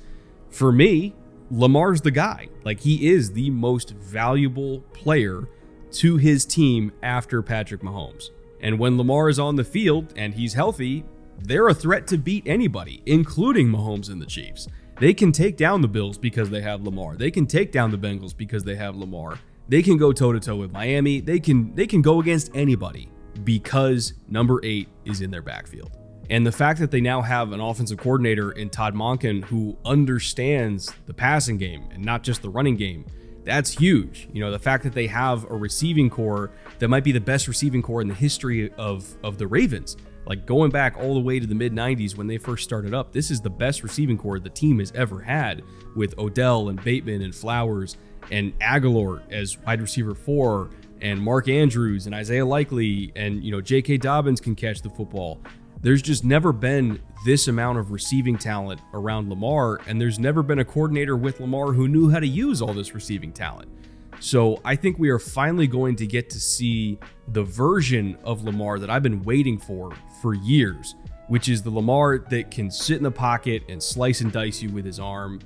for me, Lamar's the guy. Like, he is the most valuable player to his team after Patrick Mahomes. And when Lamar is on the field and he's healthy, they're a threat to beat anybody, including Mahomes and the Chiefs. They can take down the Bills because they have Lamar. They can take down the Bengals because they have Lamar. They can go toe-to-toe with Miami. They can go against anybody because number 8 is in their backfield. And the fact that they now have an offensive coordinator in Todd Monken who understands the passing game and not just the running game, that's huge. You know, the fact that they have a receiving core that might be the best receiving core in the history of the Ravens. Like going back all the way to the mid-90s when they first started up, this is the best receiving core the team has ever had, with Odell and Bateman and Flowers and Aguilar as wide receiver 4 and Mark Andrews and Isaiah Likely and, you know, J.K. Dobbins can catch the football. There's just never been this amount of receiving talent around Lamar, and there's never been a coordinator with Lamar who knew how to use all this receiving talent. So I think we are finally going to get to see the version of Lamar that I've been waiting for years, which is the Lamar that can sit in the pocket and slice and dice you with his arm.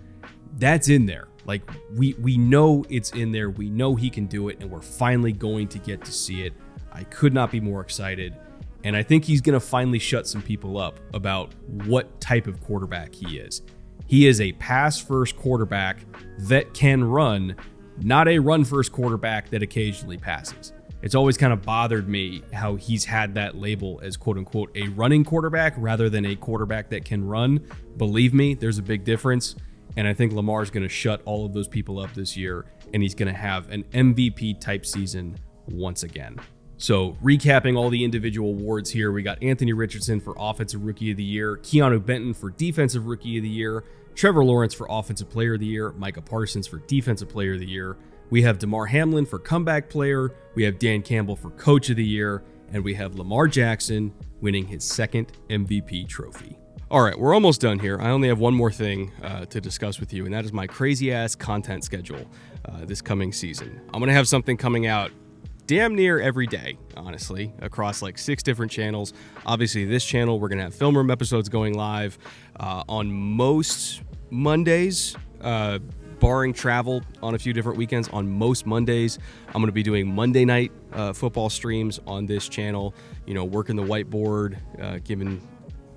That's in there. Like we know it's in there. We know he can do it, and we're finally going to get to see it. I could not be more excited. And I think he's going to finally shut some people up about what type of quarterback he is. He is a pass-first quarterback that can run, not a run-first quarterback that occasionally passes. It's always kind of bothered me how he's had that label as quote-unquote a running quarterback rather than a quarterback that can run. Believe me, there's a big difference. And I think Lamar's going to shut all of those people up this year, and he's going to have an MVP-type season once again. So recapping all the individual awards here, we got Anthony Richardson for Offensive Rookie of the Year, Keanu Benton for Defensive Rookie of the Year, Trevor Lawrence for Offensive Player of the Year, Micah Parsons for Defensive Player of the Year. We have Damar Hamlin for Comeback Player, we have Dan Campbell for Coach of the Year, and we have Lamar Jackson winning his second MVP trophy. All right, we're almost done here. I only have one more thing to discuss with you, and that is my crazy-ass content schedule this coming season. I'm going to have something coming out damn near every day, honestly, across like 6 different channels. Obviously, this channel, we're going to have film room episodes going live on most Mondays, barring travel on a few different weekends. On most Mondays, I'm going to be doing Monday night football streams on this channel, you know, working the whiteboard, giving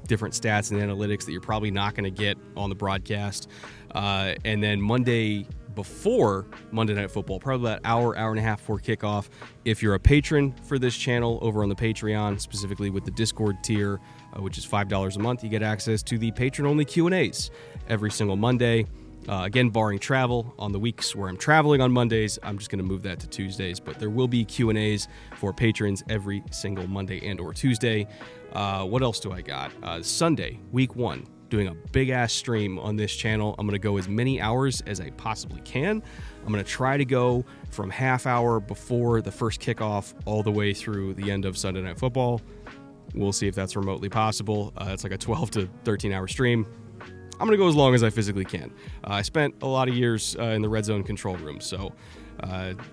different stats and analytics that you're probably not going to get on the broadcast. And then Monday before Monday Night Football, probably about hour and a half before kickoff. If you're a patron for this channel over on the Patreon, specifically with the Discord tier, which is $5 a month, you get access to the patron-only Q&As every single Monday. Again, barring travel, on the weeks where I'm traveling on Mondays, I'm just going to move that to Tuesdays, but there will be Q&As for patrons every single Monday and or Tuesday. What else do I got? Sunday, week 1. Doing a big ass stream on this channel. I'm going to go as many hours as I possibly can. I'm going to try to go from half hour before the first kickoff all the way through the end of Sunday Night Football. We'll see if that's remotely possible. It's like a 12 to 13 hour stream. I'm going to go as long as I physically can. I spent a lot of years in the red zone control room, so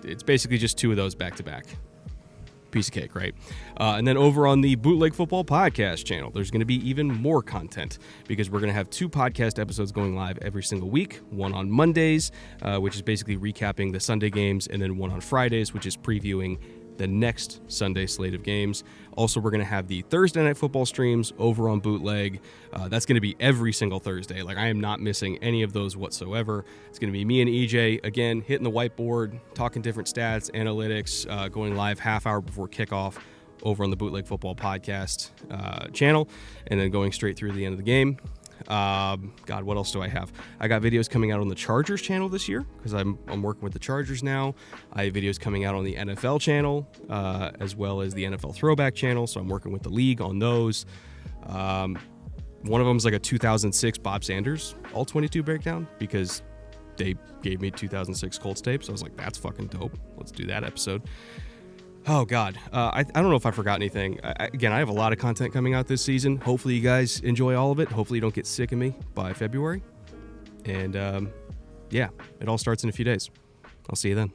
it's basically just 2 of those back to back. Piece of cake, right? And then over on the Bootleg Football Podcast channel, there's going to be even more content because we're going to have 2 podcast episodes going live every single week. One on Mondays, which is basically recapping the Sunday games, and then one on Fridays, which is previewing the next Sunday slate of games. Also, we're going to have the Thursday Night Football streams over on Bootleg. That's going to be every single Thursday. Like, I am not missing any of those whatsoever. It's going to be me and EJ, again, hitting the whiteboard, talking different stats, analytics, going live half hour before kickoff over on the Bootleg Football Podcast channel, and then going straight through the end of the game. God, what else do I have? I got videos coming out on the Chargers channel this year because I'm working with the Chargers now. I have videos coming out on the NFL channel as well as the NFL Throwback channel, so I'm working with the league on those. One of them is like a 2006 Bob Sanders All-22 breakdown because they gave me 2006 Colts tape, so I was like, that's fucking dope. Let's do that episode. Oh, God. I don't know if I forgot anything. Again, I have a lot of content coming out this season. Hopefully you guys enjoy all of it. Hopefully you don't get sick of me by February. And, yeah, it all starts in a few days. I'll see you then.